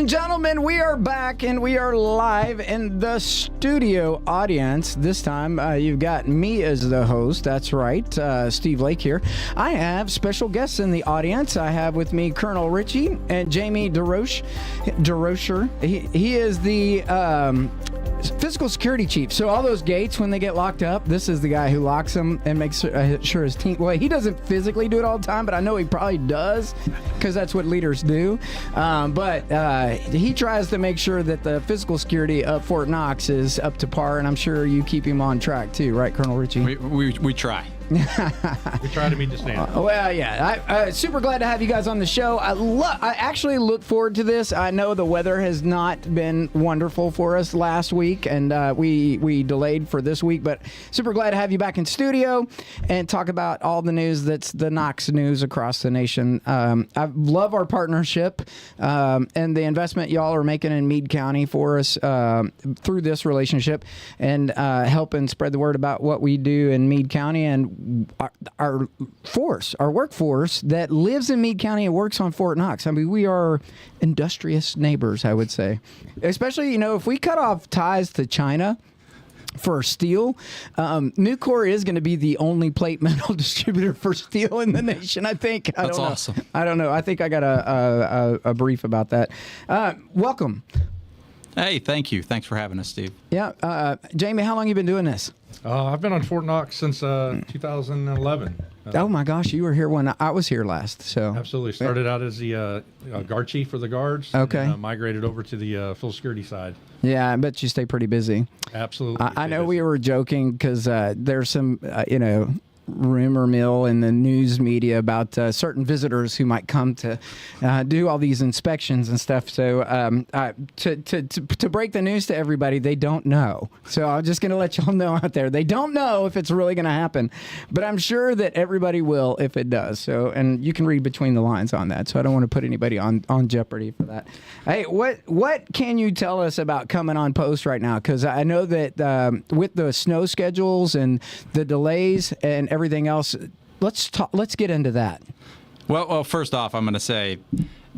and gentlemen, we are back and we are live in the studio audience. This time you've got me as the host. That's right, Steve Lake here. I have special guests in the audience. I have with me Colonel Ricci and Jamie Desrochers. He is the physical security chief. So all those gates, when they get locked up, this is the guy who locks them and makes sure his team... Well, he doesn't physically do it all the time, but I know he probably does because that's what leaders do. But he tries to make sure that the physical security of Fort Knox is up to par, and I'm sure you keep him on track too, right, Colonel Ricci? We try. We try to meet the standard. Well, yeah. I'm super glad to have you guys on the show. I actually look forward to this. I know the weather has not been wonderful for us last week, and we delayed for this week, but super glad to have you back in studio and talk about all the news that's the Knox news across the nation. I love our partnership and the investment y'all are making in Meade County for us through this relationship and helping spread the word about what we do in Meade County and our workforce that lives in Meade County and works on Fort Knox. I mean, we are industrious neighbors, I would say. Especially, if we cut off ties to China for steel, Nucor is going to be the only plate metal distributor for steel in the nation, I think. That's awesome. I don't know. I think I got a brief about that. Welcome. Hey, thank you. Thanks for having us, Steve. Yeah. Jamie, how long you been doing this? I've been on Fort Knox since 2011. Oh my gosh, you were here when I was here last. So absolutely started out as the guard chief for the guards. Okay. And, migrated over to the full security side. Yeah, I bet you stay pretty busy. Absolutely. I know we were joking because there's some rumor mill in the news media about certain visitors who might come to do all these inspections and stuff. So to break the news to everybody, they don't know. So I'm just going to let y'all know out there. They don't know if it's really going to happen, but I'm sure that everybody will if it does. So, and you can read between the lines on that. So I don't want to put anybody on jeopardy for that. Hey, what can you tell us about coming on post right now? Because I know that with the snow schedules and the delays and everything else, let's get into that. Well, first off, I'm going to say,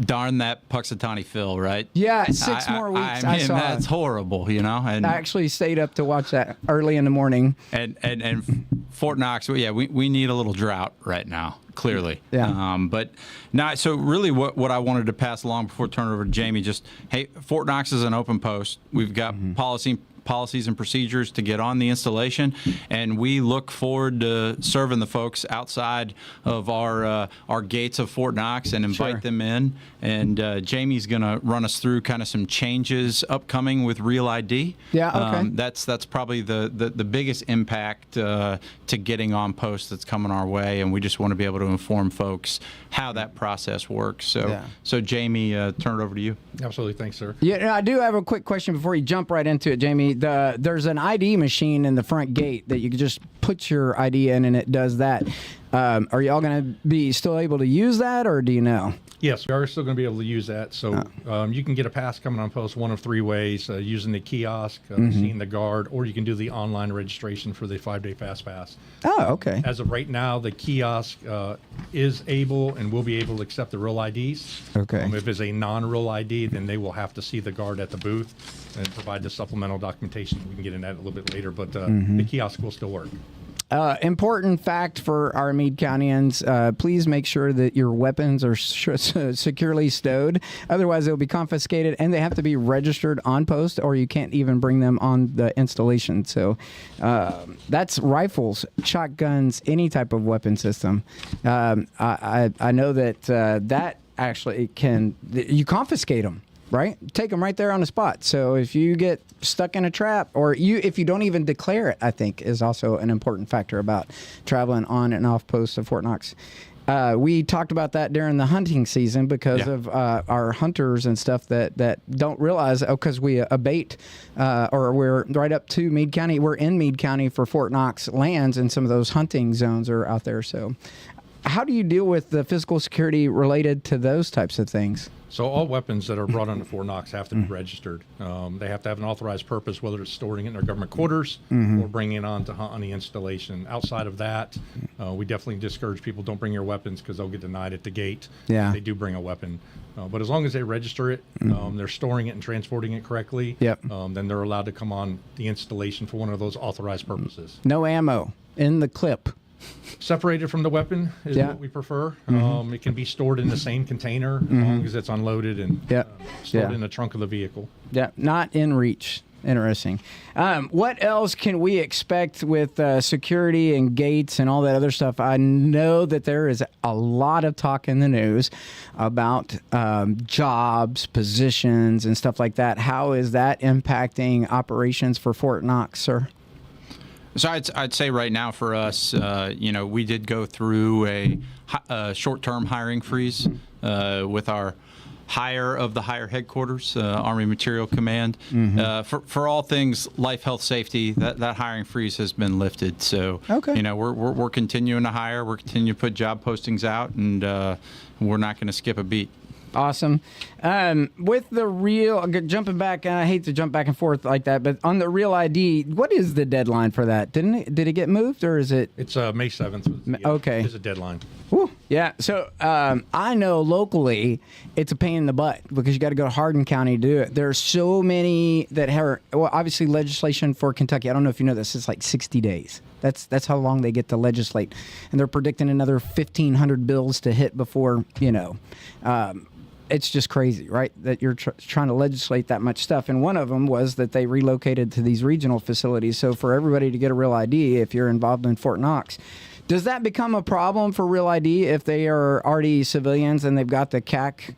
darn that Puxatawny Phil, right? Yeah, 6 more weeks. I saw that's horrible, And I actually stayed up to watch that early in the morning. And Fort Knox, we need a little drought right now, clearly. Yeah. But now, so really, what I wanted to pass along before turning it over to Jamie, just hey, Fort Knox is an open post. We've got policies and procedures to get on the installation, and we look forward to serving the folks outside of our gates of Fort Knox and invite them in. And Jamie's going to run us through kind of some changes upcoming with Real ID. Yeah, okay. That's probably the biggest impact to getting on post that's coming our way, and we just want to be able to inform folks how that process works. So Jamie, turn it over to you. Absolutely. Thanks, sir. Yeah, I do have a quick question before you jump right into it, Jamie. There's an ID machine in the front gate that you can just put your ID in and it does that. Are y'all going to be still able to use that, or do you know? Yes, we are still going to be able to use that. So you can get a pass coming on post one of 3 ways, using the kiosk, seeing the guard, or you can do the online registration for the 5-day fast pass. Oh, okay. As of right now, the kiosk is able and will be able to accept the real IDs. Okay. If it's a non-real ID, then they will have to see the guard at the booth and provide the supplemental documentation. We can get into that a little bit later, but the kiosk will still work. Important fact for our Meade Countyans, please make sure that your weapons are securely stowed. Otherwise, they'll be confiscated, and they have to be registered on post, or you can't even bring them on the installation. So that's rifles, shotguns, any type of weapon system. I know that that actually you confiscate them. Right? Take them right there on the spot. So if you get stuck in a trap, or if you don't even declare it, I think is also an important factor about traveling on and off post of Fort Knox. We talked about that during the hunting season because of our hunters and stuff that don't realize, because we abate, or we're right up to Meade County. We're in Meade County for Fort Knox lands, and some of those hunting zones are out there. So how do you deal with the physical security related to those types of things? So all weapons that are brought onto Fort Knox have to be registered. They have to have an authorized purpose, whether it's storing it in their government quarters or bringing it on to hunt on the installation. Outside of that, we definitely discourage people, don't bring your weapons because they'll get denied at the gate. Yeah. If they do bring a weapon. But as long as they register it, they're storing it and transporting it correctly, Yep. Then they're allowed to come on the installation for one of those authorized purposes. No ammo in the clip. Separated from the weapon is what we prefer. It can be stored in the same container as long as it's unloaded and stored in the trunk of the vehicle. Yeah, not in reach. Interesting. What else can we expect with security and gates and all that other stuff? I know that there is a lot of talk in the news about jobs, positions, and stuff like that. How is that impacting operations for Fort Knox, sir? So I'd say right now for us, we did go through a short-term hiring freeze with our hire of the higher headquarters, Army Material Command. For all things life, health, safety, that hiring freeze has been lifted. So, we're continuing to hire. We're continuing to put job postings out, and we're not going to skip a beat. Awesome. With the real, jumping back, and I hate to jump back and forth like that, but on the real ID, what is the deadline for that? Did it get moved, or is it? It's May 7th. Okay. Is a deadline. Whew. Yeah. So I know locally it's a pain in the butt because you got to go to Hardin County to do it. There are so many that have, obviously legislation for Kentucky. I don't know if you know this. It's like 60 days. That's how long they get to legislate, and they're predicting another 1,500 bills to hit before it's just crazy, right? That you're trying to legislate that much stuff. And one of them was that they relocated to these regional facilities. So for everybody to get a real ID, if you're involved in Fort Knox, does that become a problem for real ID if they are already civilians and they've got the CAC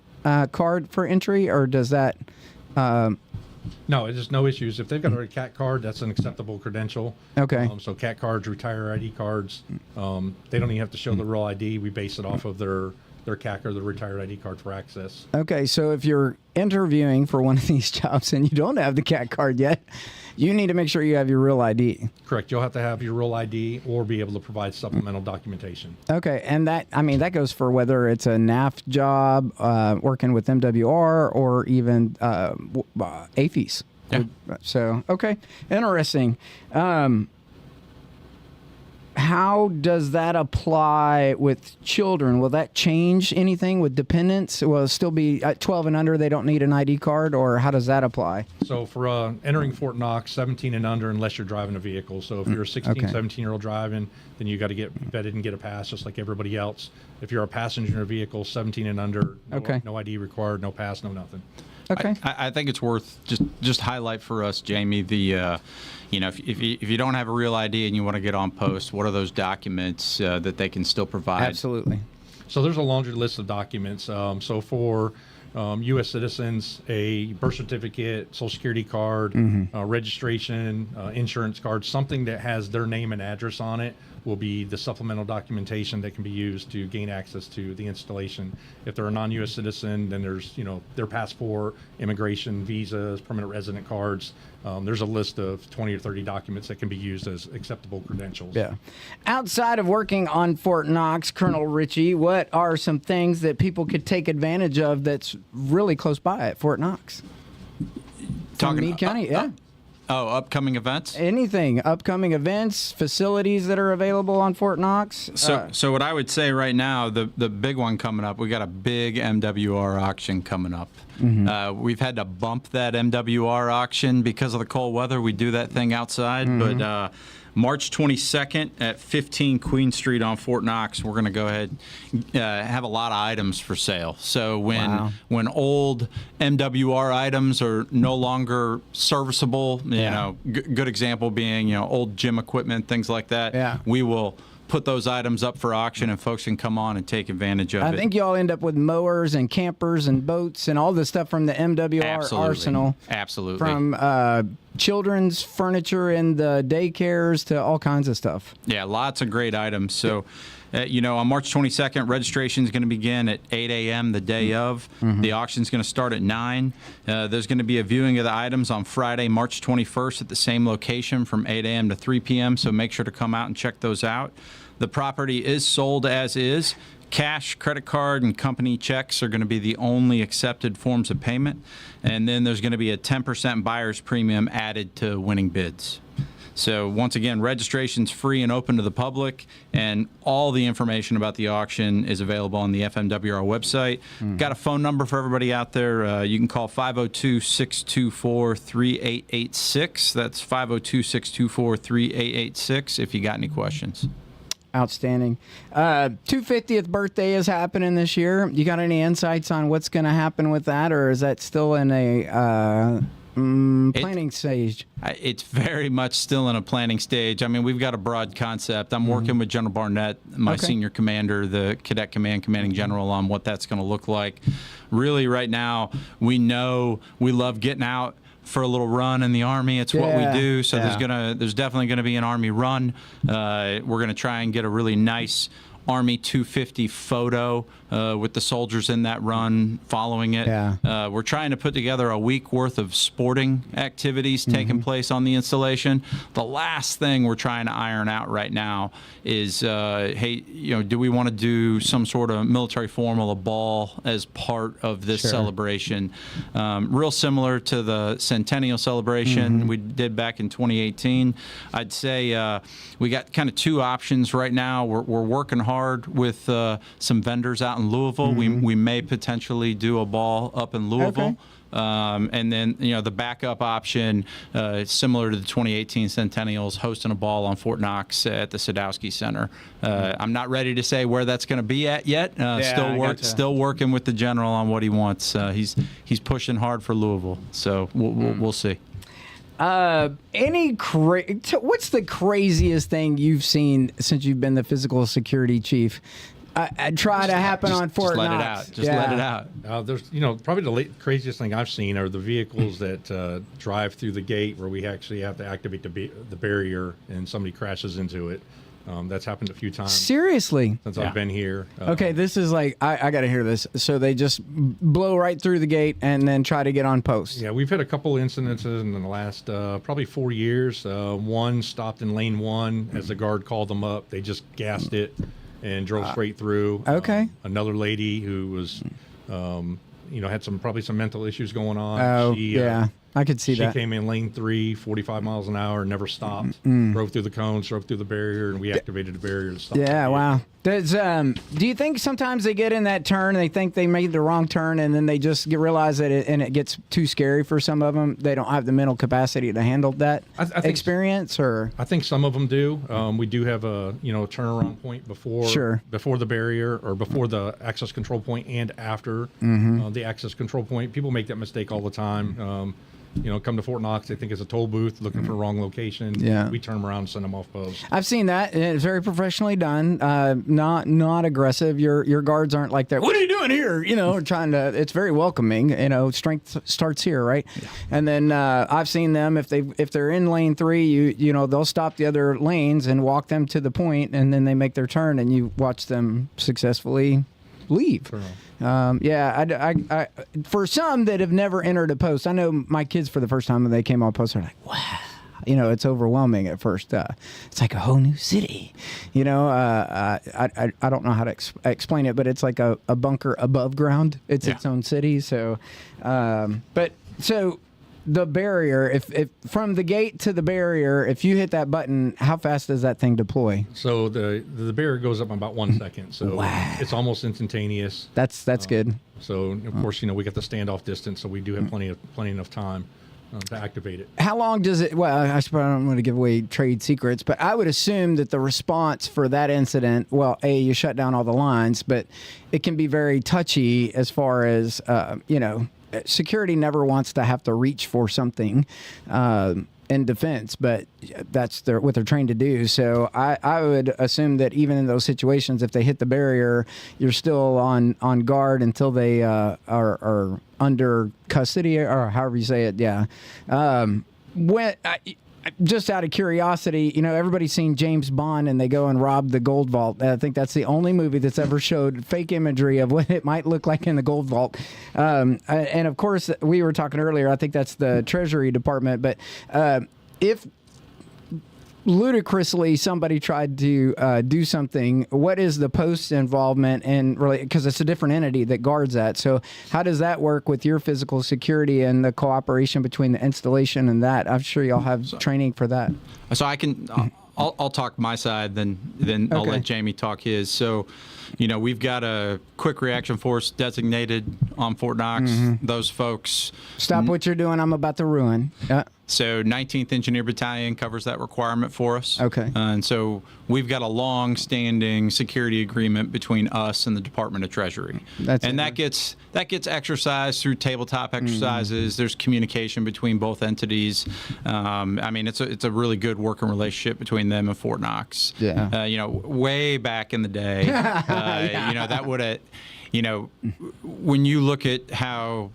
card for entry, or does that? No, there's no issues. If they've got a CAC card, that's an acceptable credential. Okay. So CAC cards, retire ID cards, they don't even have to show the real ID. We base it off of their CAC or the retired ID card for access. Okay, so if you're interviewing for one of these jobs and you don't have the CAC card yet, you need to make sure you have your real ID. Correct. You'll have to have your real ID or be able to provide supplemental documentation. Okay, and that goes for whether it's a NAF job, working with MWR, or even AFES. Yeah. So, okay, interesting. How does that apply with children? Will that change anything with dependents? Will it still be at 12 and under, they don't need an ID card, or how does that apply? So for entering Fort Knox, 17 and under, unless you're driving a vehicle. So if you're a 16, 17-year-old driving, then you got to get vetted and get a pass just like everybody else. If you're a passenger in a vehicle, 17 and under, no ID required, no pass, no nothing. Okay. I think it's worth just highlight for us, Jamie, the if you don't have a real ID and you want to get on post, what are those documents that they can still provide? Absolutely. So there's a laundry list of documents. So for U.S. citizens, a birth certificate, Social Security card, registration, insurance card, something that has their name and address on it will be the supplemental documentation that can be used to gain access to the installation. If they're a non-U.S. citizen, then there's their passport, immigration, visas, permanent resident cards. There's a list of 20 or 30 documents that can be used as acceptable credentials. Yeah. Outside of working on Fort Knox, Colonel Ricci, what are some things that people could take advantage of that's really close by at Fort Knox? From Meade County, upcoming events? Anything. Upcoming events, facilities that are available on Fort Knox. So what I would say right now, the big one coming up, we got a big MWR auction coming up. We've had to bump that MWR auction because of the cold weather. We do that thing outside, but March 22nd at 15 Queen Street on Fort Knox, we're going to go ahead have a lot of items for sale. So when old MWR items are no longer serviceable, good example being old gym equipment, things like that, we will put those items up for auction and folks can come on and take advantage of it. I think y'all end up with mowers and campers and boats and all the stuff from the MWR arsenal. Absolutely. From children's furniture in the daycares to all kinds of stuff. Yeah, lots of great items. So, on March 22nd, registration is going to begin at 8 a.m. the day of. The auction is going to start at 9. There's going to be a viewing of the items on Friday, March 21st at the same location from 8 a.m. to 3 p.m., so make sure to come out and check those out. The property is sold as is. Cash, credit card, and company checks are going to be the only accepted forms of payment. And then there's going to be a 10% buyer's premium added to winning bids. So once again, registration's free and open to the public, and all the information about the auction is available on the FMWR website. Got a phone number for everybody out there. You can call 502-624-3886. That's 502-624-3886 if you got any questions. Outstanding. 250th birthday is happening this year. You got any insights on what's going to happen with that, or is that still in a planning stage? It's very much still in a planning stage. I mean, we've got a broad concept. I'm working with General Barnett, my senior commander, the Cadet Command Commanding General, on what that's going to look like. Really, right now, we know we love getting out for a little run in the Army. It's what we do. So there's definitely going to be an Army run. We're going to try and get a really nice Army 250 photo with the soldiers in that run following it. We're trying to put together a week worth of sporting activities taking place on the installation. The last thing we're trying to iron out right now is, hey, do we want to do some sort of military formal, a ball as part of this celebration? Real similar to the centennial celebration we did back in 2018. I'd say we got kind of two options right now. We're working hard with some vendors out in Louisville. We may potentially do a ball up in Louisville. And then, the backup option, similar to the 2018 Centennials, hosting a ball on Fort Knox at the Sadowski Center. I'm not ready to say where that's going to be at yet. Still working with the general on what he wants. He's pushing hard for Louisville, so we'll see. What's the craziest thing you've seen since you've been the physical security chief? Try to happen on Fort Knox. Just let it out. There's, probably the craziest thing I've seen are the vehicles that drive through the gate where we actually have to activate the barrier and somebody crashes into it. That's happened a few times. Seriously? Since I've been here. Okay, this is like, I got to hear this. So they just blow right through the gate and then try to get on post. Yeah, we've had a couple incidences in the last probably 4 years. One stopped in lane 1 as the guard called them up. They just gassed it and drove straight through. Okay. Another lady who was, had probably some mental issues going on. Oh, I could see that. She came in lane 3, 45 miles an hour, never stopped. Drove through the cones, drove through the barrier, and we activated the barrier to stop. Yeah, wow. Do you think sometimes they get in that turn, they think they made the wrong turn, and then they just realize that it gets too scary for some of them? They don't have the mental capacity to handle that experience, or? I think some of them do. We do have a turnaround point before the barrier, or before the access control point, and after the access control point. People make that mistake all the time. Come to Fort Knox, they think it's a toll booth looking for the wrong location. Yeah. We turn them around and send them off post. I've seen that, and it's very professionally done. Not aggressive. Your guards aren't like that. What are you doing here? Trying to. It's very welcoming. Strength starts here, right? Yeah. And then I've seen them if they're in lane 3, they'll stop the other lanes and walk them to the point, and then they make their turn, and you watch them successfully leave. Sure. I for some that have never entered a post, I know my kids for the first time when they came on post, they're like, wow. It's overwhelming at first. It's like a whole new city. I don't know how to explain it, but it's like a bunker above ground. It's its own city. So, the barrier, if from the gate to the barrier, if you hit that button, how fast does that thing deploy? So the barrier goes up in about 1 second. So it's almost instantaneous. That's good. So of course, we got the standoff distance, so we do have plenty enough time to activate it. How long does it? Well, I suppose I don't want to give away trade secrets, but I would assume that the response for that incident, you shut down all the lines, but it can be very touchy as far as security never wants to have to reach for something in defense, but that's what they're trained to do. So I would assume that even in those situations, if they hit the barrier, you're still on guard until they are under custody, or however you say it. Yeah. Just out of curiosity, everybody's seen James Bond and they go and rob the gold vault. I think that's the only movie that's ever showed fake imagery of what it might look like in the gold vault. And of course, we were talking earlier, I think that's the Treasury Department. But if ludicrously somebody tried to do something, what is the post involvement in really, because it's a different entity that guards that. So how does that work with your physical security and the cooperation between the installation and that? I'm sure y'all have training for that. So I can, I'll talk my side, then I'll let Jamie talk his. So, we've got a quick reaction force designated on Fort Knox. Those folks. Stop what you're doing. I'm about to ruin. So 19th Engineer Battalion covers that requirement for us. Okay. And so we've got a long-standing security agreement between us and the Department of Treasury. That gets exercised through tabletop exercises. There's communication between both entities. It's a really good working relationship between them and Fort Knox. Yeah. Way back in the day, that would have, when you look at how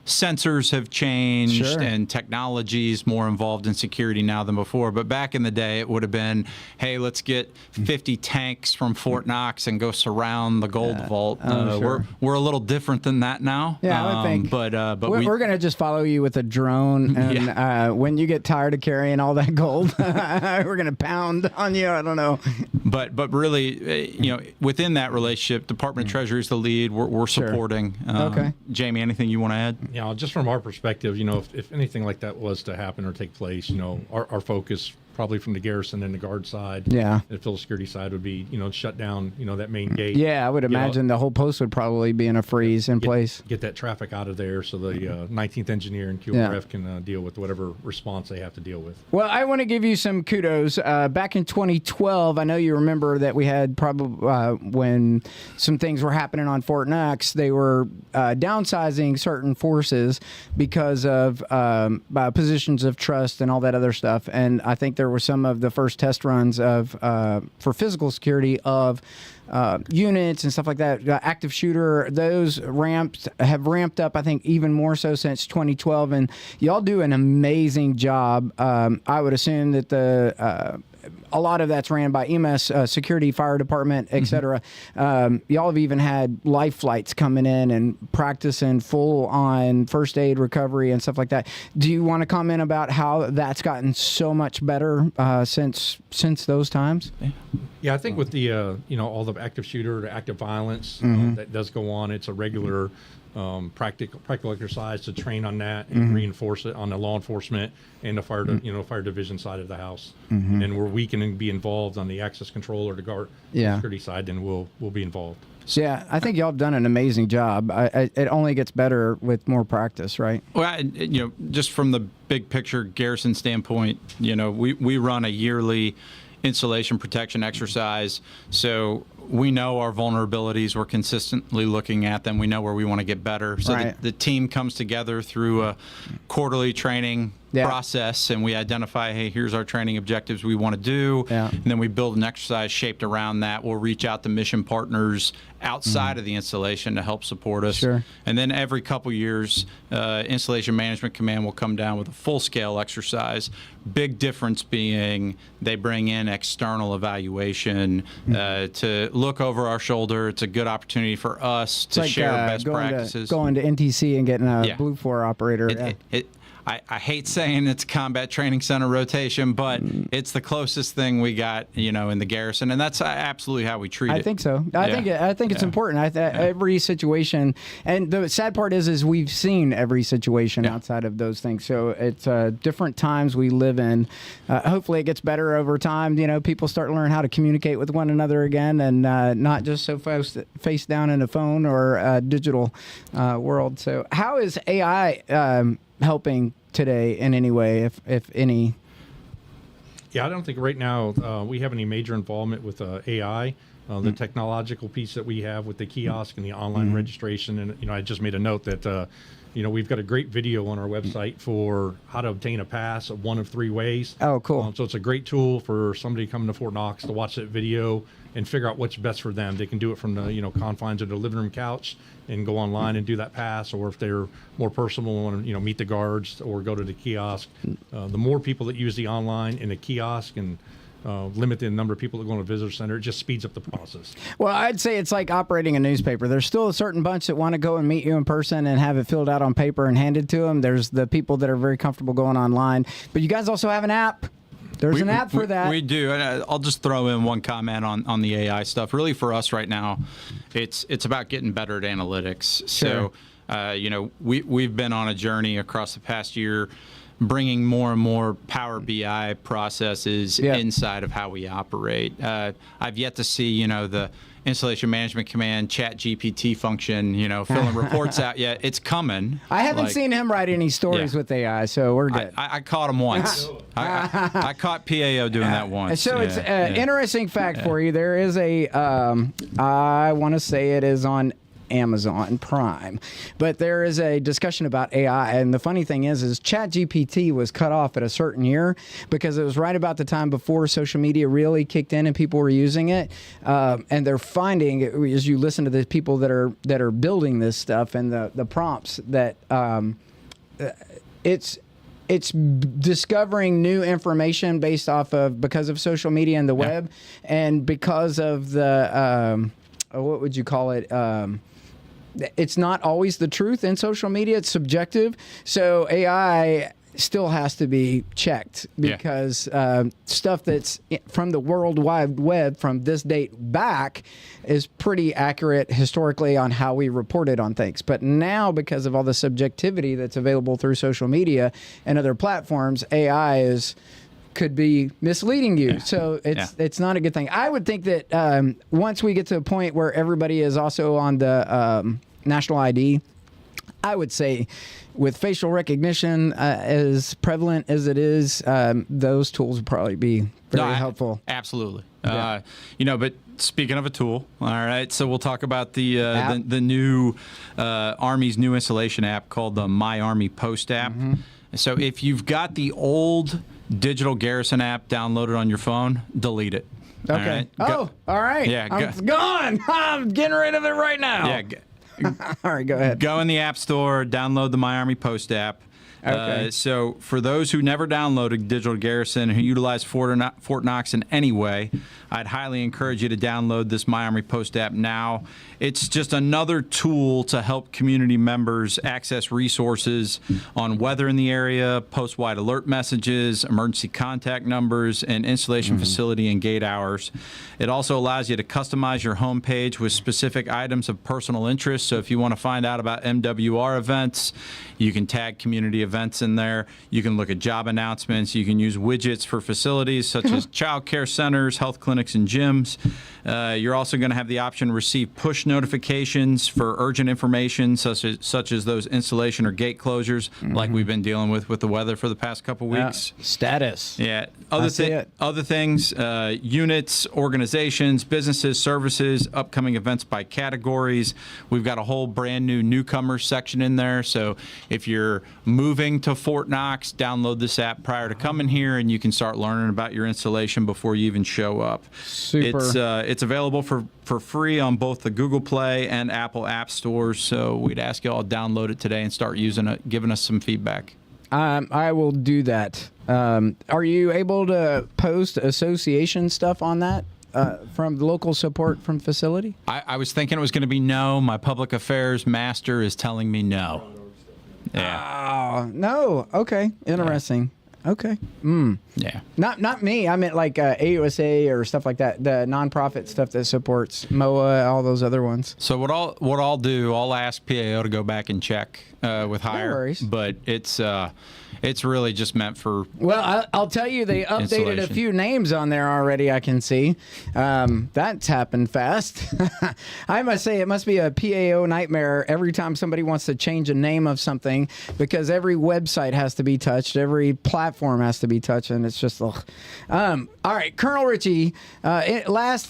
sensors have changed and technology is more involved in security now than before. But back in the day, it would have been, hey, let's get 50 tanks from Fort Knox and go surround the gold vault. We're a little different than that now. Yeah, I would think. But we're going to just follow you with a drone. And when you get tired of carrying all that gold, we're going to pound on you. I don't know. But really, within that relationship, Department of Treasury is the lead. We're supporting. Okay. Jamie, anything you want to add? Just from our perspective, if anything like that was to happen or take place, our focus probably from the Garrison and the guard side, the physical security side would be, shut down, that main gate. Yeah, I would imagine the whole post would probably be in a freeze in place. Get that traffic out of there so the 19th Engineer and QRF can deal with whatever response they have to deal with. Well, I want to give you some kudos. Back in 2012, I know you remember that we had probably when some things were happening on Fort Knox, they were downsizing certain forces because of positions of trust and all that other stuff. And I think there were some of the first test runs of for physical security of units and stuff like that. Active shooter, those have ramped up, I think, even more so since 2012. And y'all do an amazing job. I would assume that a lot of that's ran by EMS, security, fire department, et cetera. Y'all have even had life flights coming in and practicing full on first aid recovery and stuff like that. Do you want to comment about how that's gotten so much better since those times? Yeah, I think with the all the active shooter, the active violence that does go on, it's a regular practical exercise to train on that and reinforce it on the law enforcement and the fire division side of the house. And where we can be involved on the access control or the guard security side, then we'll be involved. So, yeah, I think y'all have done an amazing job. It only gets better with more practice, right? Well, just from the big picture Garrison standpoint, we run a yearly installation protection exercise. So we know our vulnerabilities. We're consistently looking at them. We know where we want to get better. So the team comes together through a quarterly training process, and we identify, hey, here's our training objectives we want to do. And then we build an exercise shaped around that. We'll reach out to mission partners outside of the installation to help support us. And then every couple years, Installation Management Command will come down with a full-scale exercise. Big difference being they bring in external evaluation to look over our shoulder. It's a good opportunity for us to share best practices. Going to NTC and getting a Blue 4 operator. I hate saying it's combat training center rotation, but it's the closest thing we got, in the Garrison, and that's absolutely how we treat it. I think so. I think it's important. Every situation, and the sad part is we've seen every situation outside of those things. So it's different times we live in. Hopefully, it gets better over time. People start to learn how to communicate with one another again, and not just so face down in a phone or a digital world. So, how is AI helping today in any way, if any? Yeah, I don't think right now we have any major involvement with AI. The technological piece that we have with the kiosk and the online registration, and I just made a note that we've got a great video on our website for how to obtain a pass of one of three ways. Oh, cool. So it's a great tool for somebody coming to Fort Knox to watch that video and figure out what's best for them. They can do it from the confines of their living room couch and go online and do that pass, or if they're more personal and want to meet the guards or go to the kiosk. The more people that use the online and the kiosk and limit the number of people that go to a visitor center, it just speeds up the process. Well, I'd say it's like operating a newspaper. There's still a certain bunch that want to go and meet you in person and have it filled out on paper and handed to them. There's the people that are very comfortable going online. But you guys also have an app. There's an app for that. We do. And I'll just throw in one comment on the AI stuff. Really, for us right now, it's about getting better at analytics. Sure. So, we've been on a journey across the past year, bringing more and more Power BI processes inside of how we operate. I've yet to see, the installation management command chat GPT function, filling reports out yet. It's coming. I haven't seen him write any stories with AI, so we're good. I caught him once. I caught PAO doing that once. So it's an interesting fact for you. There is I want to say it is on Amazon Prime, but there is a discussion about AI, and the funny thing is ChatGPT was cut off at a certain year because it was right about the time before social media really kicked in and people were using it, and they're finding, as you listen to the people that are building this stuff and the prompts, that it's discovering new information because of social media and the web, and because of the what would you call it? It's not always the truth in social media. It's subjective. So AI still has to be checked because stuff that's from the World Wide Web from this date back is pretty accurate historically on how we reported on things. But now, because of all the subjectivity that's available through social media and other platforms, AI could be misleading you. So it's not a good thing. I would think that once we get to a point where everybody is also on the national ID, I would say with facial recognition as prevalent as it is, those tools would probably be very helpful. Absolutely. But speaking of a tool, all right, so we'll talk about the new Army's new installation app called the My Army Post app. Mm-hmm. So if you've got the old digital Garrison app downloaded on your phone, delete it. Okay. All right. Yeah. It's gone. I'm getting rid of it right now. Yeah. All right, go ahead. Go in the App Store, download the My Army Post app. Okay. So for those who never downloaded Digital Garrison, who utilize Fort Knox in any way, I'd highly encourage you to download this My Army Post app now. It's just another tool to help community members access resources on weather in the area, post-wide alert messages, emergency contact numbers, and installation facility and gate hours. It also allows you to customize your homepage with specific items of personal interest. So if you want to find out about MWR events, you can tag community events in there. You can look at job announcements. You can use widgets for facilities such as child care centers, health clinics, and gyms. You're also going to have the option to receive push notifications for urgent information, such as those installation or gate closures, like we've been dealing with the weather for the past couple weeks. Status. Yeah. Other things, units, organizations, businesses, services, upcoming events by categories. We've got a whole brand new newcomers section in there. So if you're moving to Fort Knox, download this app prior to coming here, and you can start learning about your installation before you even show up. Super. It's available for free on both the Google Play and Apple App Stores. So we'd ask you all to download it today and start using it, giving us some feedback. I will do that. Are you able to post association stuff on that from the local support from facility? I was thinking it was going to be no. My public affairs master is telling me no. Yeah. Oh, no. Okay. Interesting. Okay. Yeah. Not me. I meant like AUSA or stuff like that. The nonprofit stuff that supports MOA, all those other ones. So what I'll do, I'll ask PAO to go back and check with hire. No worries. But it's really just meant for. Well, I'll tell you, they updated a few names on there already. I can see that's happened fast. I must say, it must be a PAO nightmare every time somebody wants to change a name of something, because every website has to be touched, every platform has to be touched, and it's just ugh. All right, Colonel Ricci, last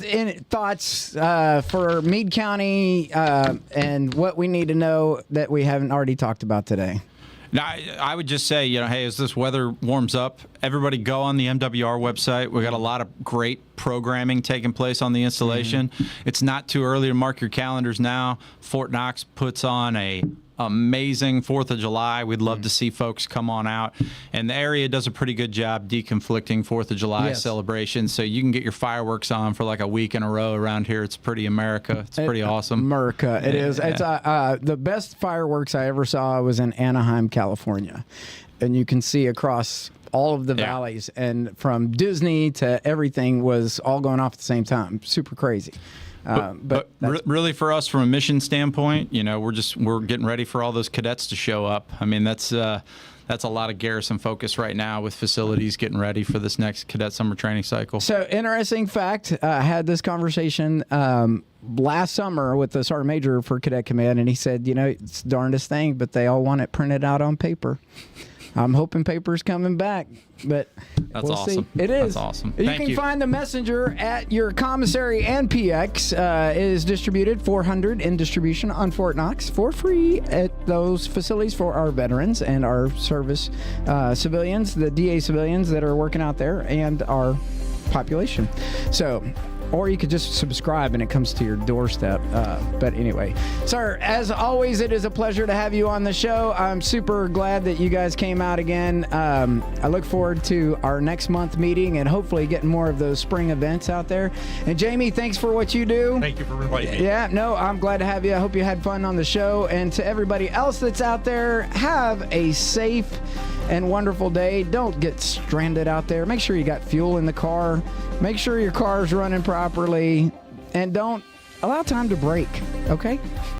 thoughts for Meade County and what we need to know that we haven't already talked about today. Now, I would just say, hey, as this weather warms up, everybody go on the MWR website. We got a lot of great programming taking place on the installation. It's not too early to mark your calendars now. Fort Knox puts on a amazing 4th of July. We'd love to see folks come on out. And the area does a pretty good job deconflicting 4th of July celebrations. So you can get your fireworks on for like a week in a row around here. It's pretty America. It's pretty awesome. America. It is. It's the best fireworks I ever saw was in Anaheim, California. And you can see across all of the valleys, and from Disney to everything was all going off at the same time. Super crazy. But really, for us, from a mission standpoint, we're getting ready for all those cadets to show up. I mean, that's a lot of Garrison focus right now, with facilities getting ready for this next cadet summer training cycle. So, interesting fact, I had this conversation last summer with the sergeant major for Cadet Command, and he said, it's the darndest thing, but they all want it printed out on paper. I'm hoping paper's coming back, but that's we'll awesome. See. It is. That's awesome. You Thank can you. find the Messenger at your commissary and PX. It is distributed 400 in distribution on Fort Knox for free at those facilities for our veterans and our service civilians, the DA civilians that are working out there, and our population. So. Or you could just subscribe and it comes to your doorstep. But anyway, sir, as always, it is a pleasure to have you on the show. I'm super glad that you guys came out again. I look forward to our next month meeting and hopefully getting more of those spring events out there. And Jamie, thanks for what you do. Thank you for inviting me. Yeah, no, I'm glad to have you. I hope you had fun on the show. And to everybody else that's out there, have a safe and wonderful day. Don't get stranded out there. Make sure you got fuel in the car. Make sure your car's running properly. And don't allow time to break, okay?